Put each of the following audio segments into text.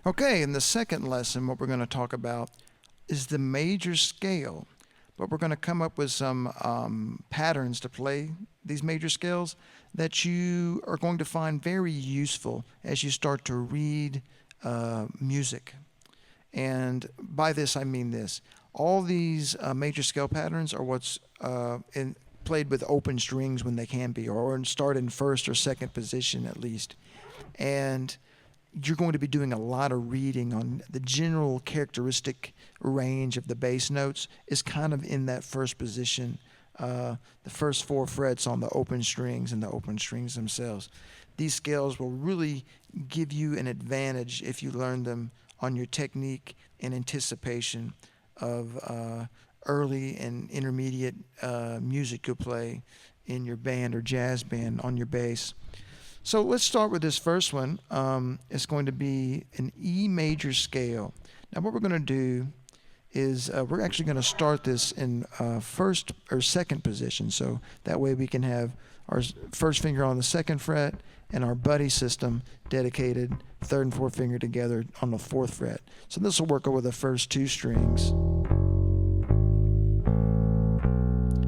Okay, in the second lesson, what we're going to talk about is the major scale. But we're going to come up with some patterns to play these major scales that you are going to find very useful as you start to read music. And by this, I mean this. All these major scale patterns are what's played with open strings when they can be, or start in first or second position at least. And you're going to be doing a lot of reading on the general characteristic range of the bass notes is kind of in that first position, the first four frets on the open strings and the open strings themselves. These scales will really give you an advantage if you learn them on your technique and anticipation of early and intermediate music you'll play in your band or jazz band on your bass. So let's start with this first one. It's going to be an E major scale. Now what we're going to do is we're actually going to start this in first or second position. So that way we can have our first finger on the second fret and our buddy system dedicated third and fourth finger together on the fourth fret. So this will work over the first two strings.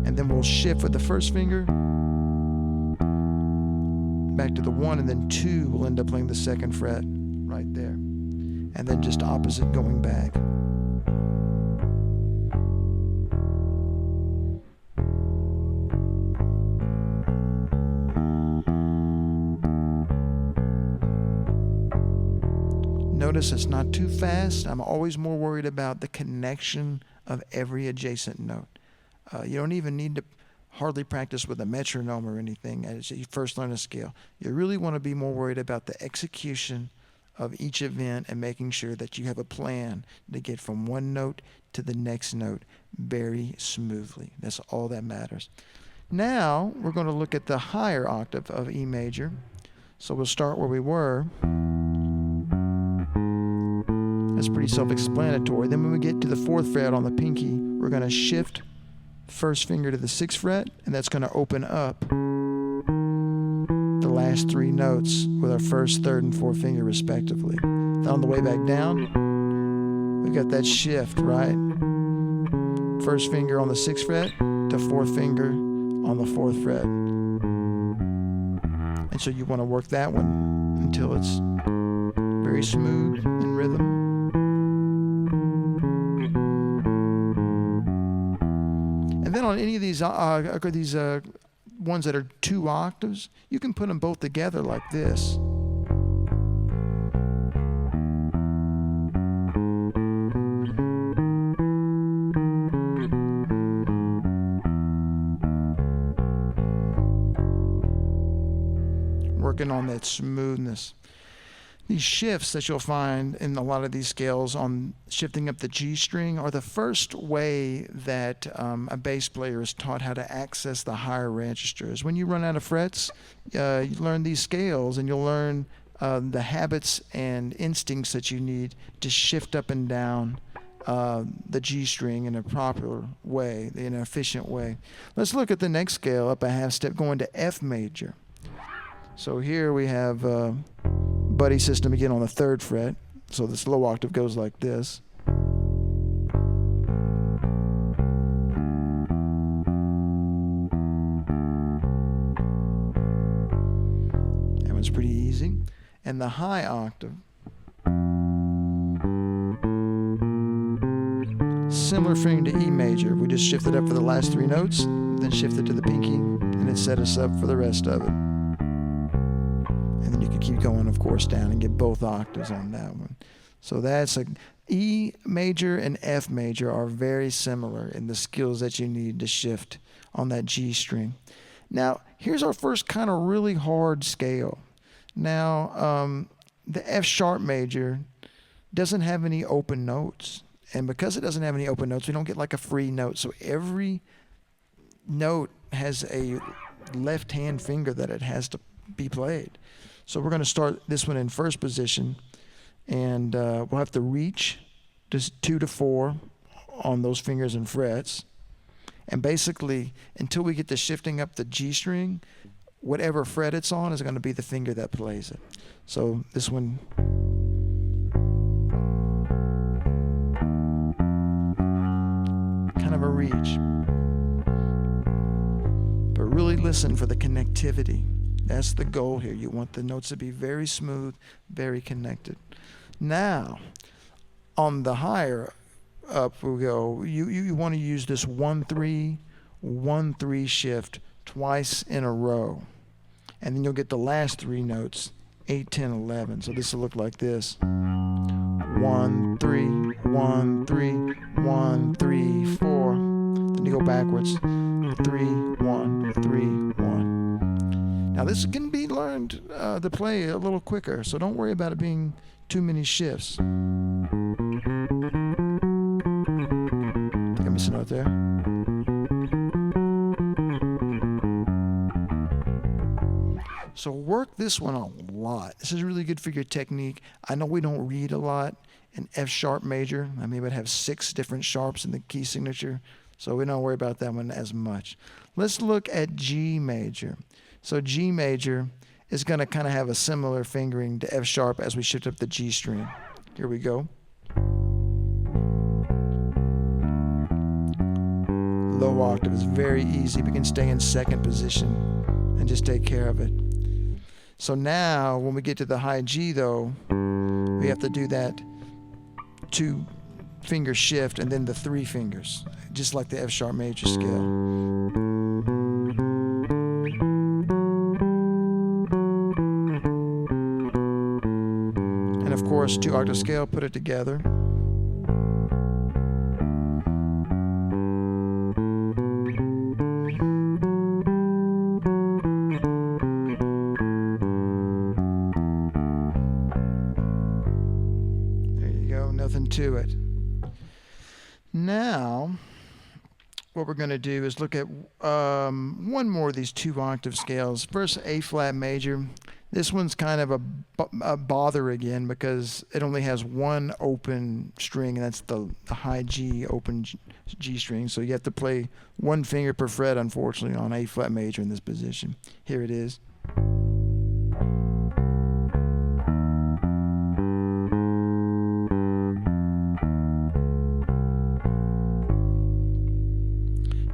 And then we'll shift with the first finger back to the one, and then two will end up playing the second fret right there. And then just opposite going back. Notice it's not too fast. I'm always more worried about the connection of every adjacent note. You don't even need to hardly practice with a metronome or anything as you first learn a scale. You really want to be more worried about the execution of each event and making sure that you have a plan to get from one note to the next note very smoothly. That's all that matters. Now we're going to look at the higher octave of E major. So we'll start where we were. That's pretty self-explanatory. Then when we get to the fourth fret on the pinky, we're going to shift first finger to the sixth fret, and that's going to open up the last three notes with our first, third, and fourth finger respectively. Then on the way back down, we've got that shift, right? First finger on the sixth fret to fourth finger on the fourth fret. And so you want to work that one until it's very smooth in rhythm. And then on any of these ones that are two octaves, you can put them both together like this. Working on that smoothness. These shifts that you'll find in a lot of these scales on shifting up the G string are the first way that a bass player is taught how to access the higher registers. When you run out of frets, you learn these scales and you'll learn the habits and instincts that you need to shift up and down the G string in a proper way, in an efficient way. Let's look at the next scale up a half step going to F major. So here we have buddy system again on the third fret. So this low octave goes like this. That one's pretty easy. And the high octave, similar thing to E major. We just shifted up for the last three notes, then shifted to the pinky, and it set us up for the rest of it. And then you can keep going, of course, down and get both octaves on that one. So that's E major and F major are very similar in the skills that you need to shift on that G string. Now, here's our first kind of really hard scale. Now, the F sharp major doesn't have any open notes. And because it doesn't have any open notes, we don't get like a free note. So every note has a left-hand finger that it has to be played. So we're going to start this one in first position, and we'll have to reach just 2 to 4 on those fingers and frets. And basically, until we get to shifting up the G string, whatever fret it's on is going to be the finger that plays it. So this one reach. But really listen for the connectivity. That's the goal here. You want the notes to be very smooth, very connected. Now, on the higher up we go, you want to use this 1-3, 1-3 shift twice in a row. And then you'll get the last three notes, 8, 10, 11. So this will look like this. 1, 3, 1, 3, 1, 3, 4. Then you go backwards. 3, 1, 3, 1. Now this can be learned to play a little quicker, so don't worry about it being too many shifts. I think I missed a note there. So work this one a lot. This is really good for your technique. I know we don't read a lot in F sharp major. I mean, we'd have 6 different sharps in the key signature, so we don't worry about that one as much. Let's look at G major. So G major is going to kind of have a similar fingering to F sharp as we shift up the G string. Here we go. Low octave is very easy. We can stay in second position and just take care of it. So now, when we get to the high G though, we have to do that 2-finger shift and then the 3 fingers, just like the F sharp major scale. And of course, 2-octave scale, put it together. Nothing to it. Now, what we're going to do is look at one more of these 2-octave scales. First, A flat major. This one's kind of a bother again because it only has one open string, and that's the high G open G string. So you have to play 1 finger per fret, unfortunately, on A flat major in this position. Here it is.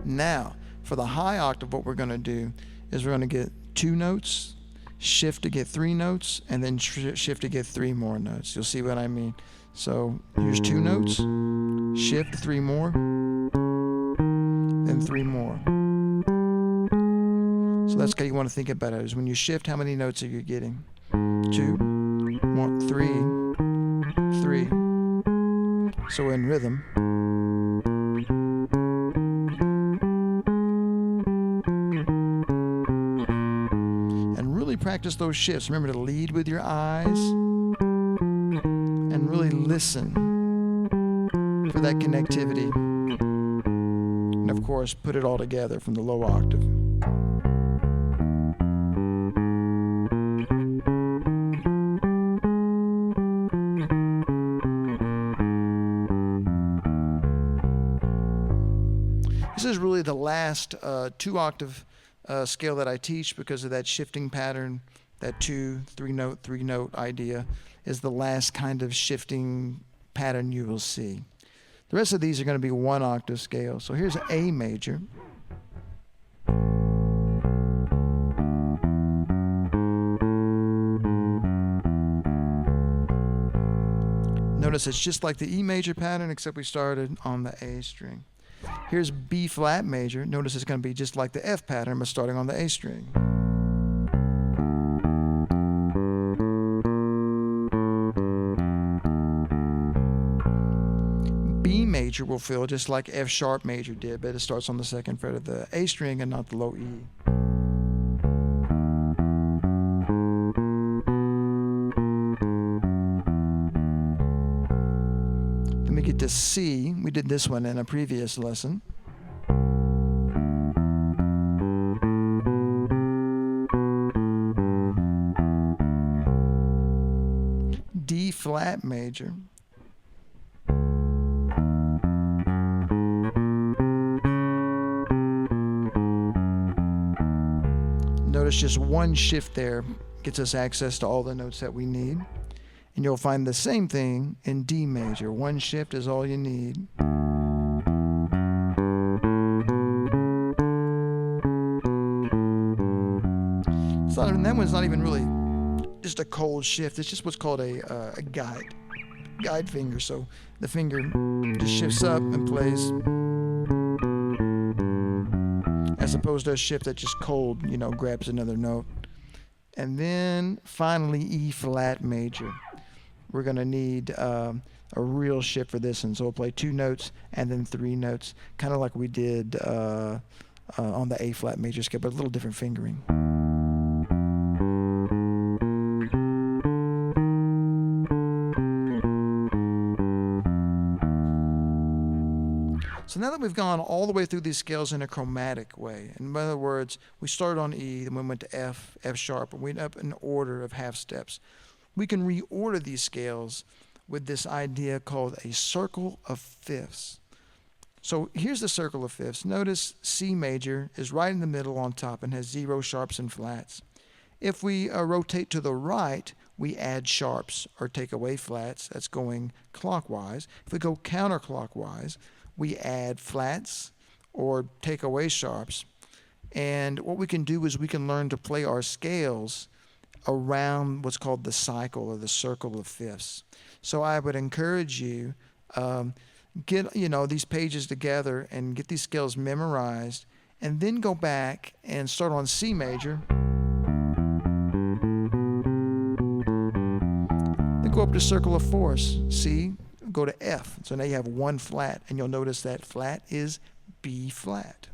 Now, for the high octave, what we're going to do is we're going to get 2 notes, shift to get 3 notes, and then shift to get 3 more notes. You'll see what I mean. So here's 2 notes, shift 3 more, then 3 more. So that's how you want to think about it, is when you shift, how many notes are you getting? 2, 1, 3, 3. So in rhythm. Practice those shifts. Remember to lead with your eyes and really listen for that connectivity. And of course, put it all together from the low octave. This is really the last 2-octave scale that I teach because of that shifting pattern. That 2, 3 note, 3 note idea is the last kind of shifting pattern you will see. The rest of these are going to be 1-octave scales. So here's A major. Notice it's just like the E major pattern, except we started on the A string. Here's B flat major. Notice it's going to be just like the F pattern, but starting on the A string. B major will feel just like F sharp major did, but it starts on the 2nd fret of the A string and not the low E. Then we get to C. We did this one in a previous lesson. D flat major. Notice just one shift there gets us access to all the notes that we need. And you'll find the same thing in D major. One shift is all you need. that one's not even really just a cold shift. It's just what's called a guide finger. So the finger just shifts up and plays, as opposed to a shift that just cold, grabs another note. And then finally E flat major. We're going to need a real shift for this, and so we'll play 2 notes and then 3 notes, kind of like we did on the A flat major scale, but a little different fingering. So now that we've gone all the way through these scales in a chromatic way, in other words, we started on E, then we went to F, F sharp, and we went up in order of half steps. We can reorder these scales with this idea called a circle of fifths. So here's the circle of fifths. Notice C major is right in the middle on top and has 0 sharps and flats. If we rotate to the right, we add sharps or take away flats. That's going clockwise. If we go counterclockwise, we add flats or take away sharps. And what we can do is we can learn to play our scales around what's called the cycle or the circle of fifths. So I would encourage you, get these pages together and get these scales memorized, and then go back and start on C major. Then go up to circle of fourths, C, go to F. So now you have 1 flat, and you'll notice that flat is B flat.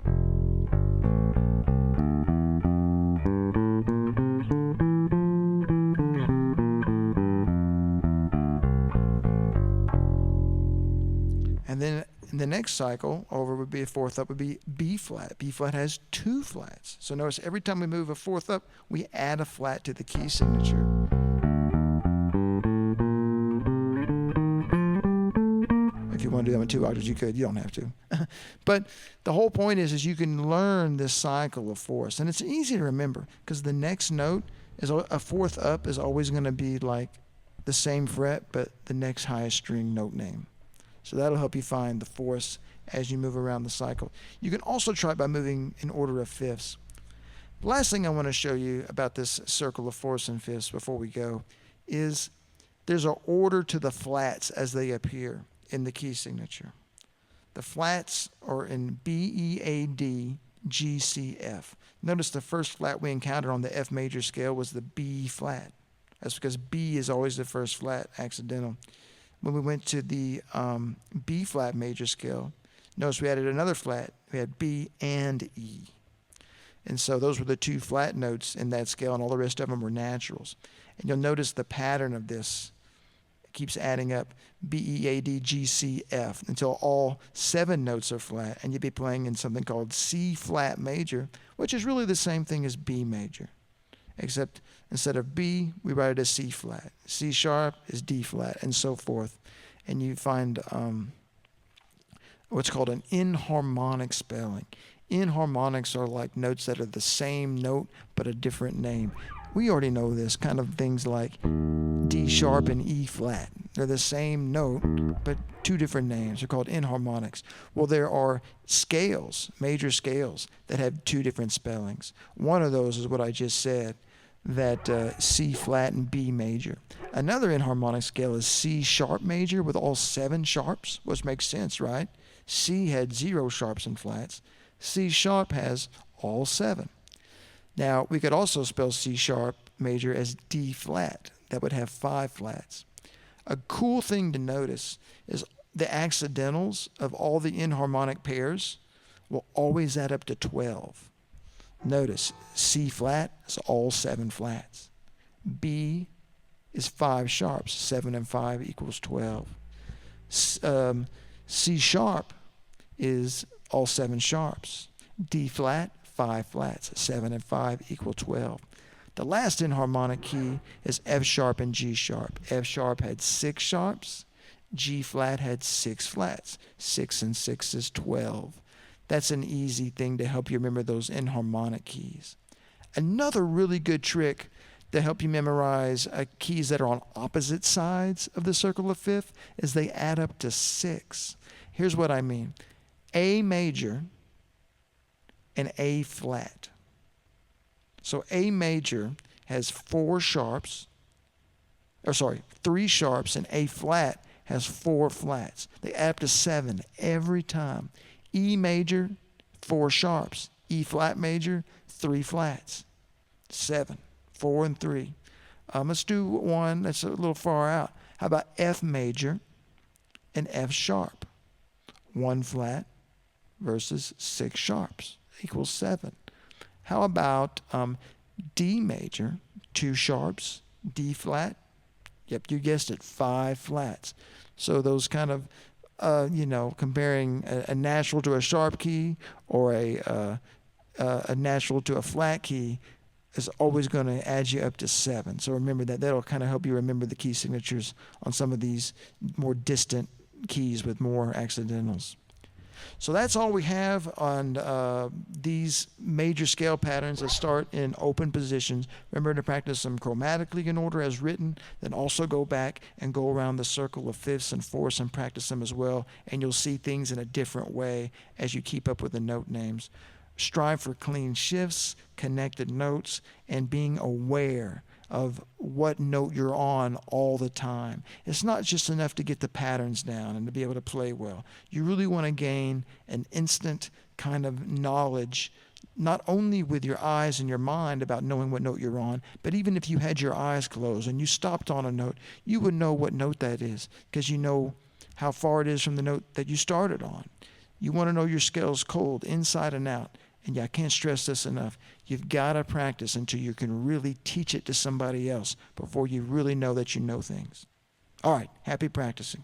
And then in the next cycle over would be a 4th up would be B flat. B flat has 2 flats. So notice every time we move a 4th up, we add a flat to the key signature. If you want to do that with 2 octaves, you could. You don't have to. But the whole point is you can learn this cycle of fourths. And it's easy to remember because the next note is a 4th up is always going to be like the same fret, but the next highest string note name. So that'll help you find the fourths as you move around the cycle. You can also try it by moving in order of fifths. The last thing I want to show you about this circle of fourths and fifths before we go is there's an order to the flats as they appear in the key signature. The flats are in B, E, A, D, G, C, F. Notice the first flat we encountered on the F major scale was the B flat. That's because B is always the first flat, accidental. When we went to the B flat major scale, notice we added another flat. We had B and E. And so those were the 2 flat notes in that scale, and all the rest of them were naturals. And you'll notice the pattern of this. It keeps adding up B, E, A, D, G, C, F until all 7 notes are flat, and you'll be playing in something called C flat major, which is really the same thing as B major, except instead of B, we write it as C flat. C sharp is D flat, and so forth. And you find what's called an inharmonic spelling. Inharmonics are like notes that are the same note but a different name. We already know this, kind of things like D sharp and E flat. They're the same note but 2 different names. They're called inharmonics. Well, there are scales, major scales, that have 2 different spellings. One of those is what I just said, that C flat and B major. Another inharmonic scale is C sharp major with all 7 sharps, which makes sense, right? C had 0 sharps and flats. C sharp has all 7. Now, we could also spell C sharp major as D flat. That would have 5 flats. A cool thing to notice is the accidentals of all the inharmonic pairs will always add up to 12. Notice C flat is all 7 flats. B is 5 sharps. 7 and 5 equals 12. C sharp is all 7 sharps. D flat, 5 flats. 7 and 5 equal 12. The last inharmonic key is F sharp and G sharp. F sharp had 6 sharps. G flat had 6 flats. 6 and 6 is 12. That's an easy thing to help you remember those inharmonic keys. Another really good trick to help you memorize keys that are on opposite sides of the circle of fifth is they add up to 6. Here's what I mean. A major and A flat. So A major has 3 sharps, and A flat has 4 flats. They add up to 7 every time. E major, 4 sharps. E flat major, 3 flats. 7, 4, and 3. Let's do one that's a little far out. How about F major and F sharp? 1 flat versus 6 sharps equals 7. How about D major, 2 sharps, D flat? Yep, you guessed it, 5 flats. So those kind of, comparing a natural to a sharp key or a natural to a flat key is always going to add you up to 7. So remember that. That'll kind of help you remember the key signatures on some of these more distant keys with more accidentals. So that's all we have on these major scale patterns that start in open positions. Remember to practice them chromatically in order as written, then also go back and go around the circle of fifths and fourths and practice them as well, and you'll see things in a different way as you keep up with the note names. Strive for clean shifts, connected notes, and being aware of what note you're on all the time. It's not just enough to get the patterns down and to be able to play well. You really want to gain an instant kind of knowledge, not only with your eyes and your mind about knowing what note you're on, but even if you had your eyes closed and you stopped on a note, you would know what note that is because you know how far it is from the note that you started on. You want to know your scales cold, inside and out. And I can't stress this enough. You've got to practice until you can really teach it to somebody else before you really know that you know things. All right, happy practicing.